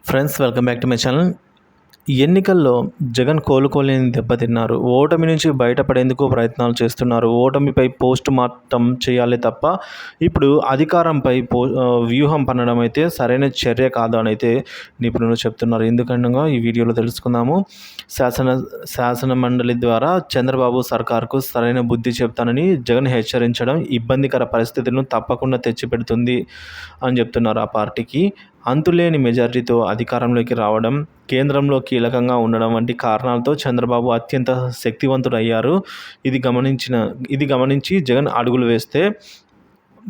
Friends, welcome back to my channel. ఎన్నికల్లో జగన్ కోలుకోలేని దెబ్బతిన్నారు. ఓటమి నుంచి బయటపడేందుకు ప్రయత్నాలు చేస్తున్నారు. ఓటమిపై పోస్ట్ మార్టం చేయాలి తప్ప ఇప్పుడు అధికారంపై వ్యూహం పన్నడం అయితే సరైన చర్య కాదు అని అయితే నిపుణులు చెప్తున్నారు. ఎందుకనగా ఈ వీడియోలో తెలుసుకుందాము. శాసన మండలి ద్వారా చంద్రబాబు సర్కార్కు సరైన బుద్ధి చెప్తానని జగన్ హెచ్చరించడం ఇబ్బందికర పరిస్థితులను తప్పకుండా తెచ్చిపెడుతుంది అని చెప్తున్నారు. ఆ పార్టీకి అంతులేని మెజారిటీతో అధికారంలోకి రావడం, కేంద్రంలో కీలకంగా ఉండడం వంటి కారణాలతో చంద్రబాబు అత్యంత శక్తివంతుడయ్యారు. ఇది గమనించి జగన్ అడుగులు వేస్తే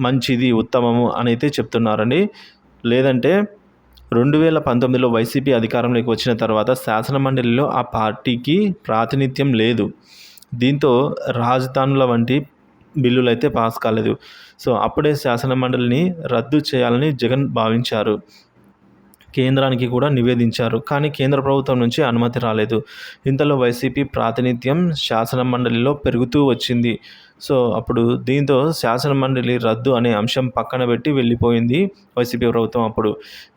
మంచిది, ఉత్తమము అని అయితే చెప్తున్నారండి. లేదంటే 2019లో వైసీపీ అధికారంలోకి వచ్చిన తర్వాత శాసనమండలిలో ఆ పార్టీకి ప్రాతినిధ్యం లేదు. దీంతో రాజధానుల వంటి బిల్లులు అయితే పాస్ కాలేదు. సో అప్పుడే శాసనమండలిని రద్దు చేయాలని జగన్ భావించారు. కేంద్రానికి కూడా నివేదించారు. కానీ కేంద్ర ప్రభుత్వం నుంచి అనుమతి రాలేదు. ఇంతలో వైసీపీ ప్రాతినిధ్యం శాసనమండలిలో పెరుగుతూ వచ్చింది. సో అప్పుడు దీంతో శాసనమండలి రద్దు అనే అంశం పక్కన పెట్టి వెళ్ళిపోయింది వైసీపీ ప్రభుత్వం.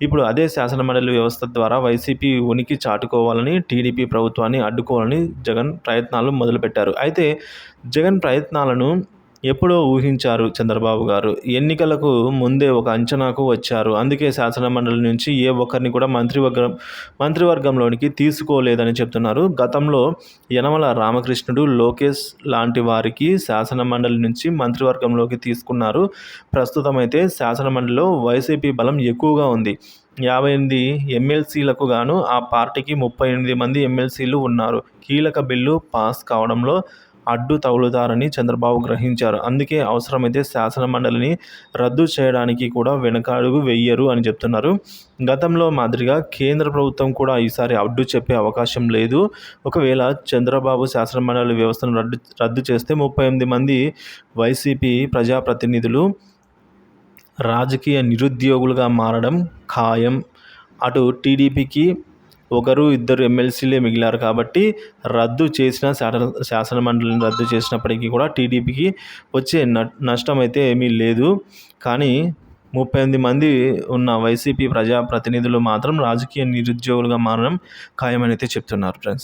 ఇప్పుడు అదే శాసనమండలి వ్యవస్థ ద్వారా వైసీపీ ఉనికి చాటుకోవాలని, టీడీపీ ప్రభుత్వాన్ని అడ్డుకోవాలని జగన్ ప్రయత్నాలు మొదలుపెట్టారు. అయితే జగన్ ప్రయత్నాలను ఎప్పుడో ఊహించారు చంద్రబాబు గారు. ఎన్నికలకు ముందే ఒక అంచనాకు వచ్చారు. అందుకే శాసనమండలి నుంచి ఏ ఒక్కరిని కూడా మంత్రివర్గంలోనికి తీసుకోలేదని చెప్తున్నారు. గతంలో యనమల రామకృష్ణుడు, లోకేష్ లాంటి వారికి శాసనమండలి నుంచి మంత్రివర్గంలోకి తీసుకున్నారు. ప్రస్తుతం అయితే శాసనమండలిలో వైసీపీ బలం ఎక్కువగా ఉంది. 58 ఎమ్మెల్సీలకు గాను ఆ పార్టీకి 38 మంది ఎమ్మెల్సీలు ఉన్నారు. కీలక బిల్లు పాస్ కావడంలో అడ్డు తగులుతారని చంద్రబాబు గ్రహించారు. అందుకే అవసరమైతే శాసనమండలిని రద్దు చేయడానికి కూడా వెనకడుగు వెయ్యరు అని చెప్తున్నారు. గతంలో మాదిరిగా కేంద్ర ప్రభుత్వం కూడా ఈసారి అడ్డు చెప్పే అవకాశం లేదు. ఒకవేళ చంద్రబాబు శాసనమండలి వ్యవస్థను రద్దు చేస్తే 38 మంది వైసీపీ ప్రజాప్రతినిధులు రాజకీయ నిరుద్యోగులుగా మారడం ఖాయం. అటు టీడీపీకి 1-2 ఎమ్మెల్సీలే మిగిలారు కాబట్టి రద్దు చేసిన శాసనమండలిని రద్దు చేసినప్పటికీ కూడా టీడీపీకి వచ్చే నష్టం అయితే ఏమీ లేదు. కానీ 38 మంది ఉన్న వైసీపీ ప్రజాప్రతినిధులు మాత్రం రాజకీయ నిరుద్యోగులుగా మారడం ఖాయమని అయితే చెప్తున్నారు ఫ్రెండ్స్.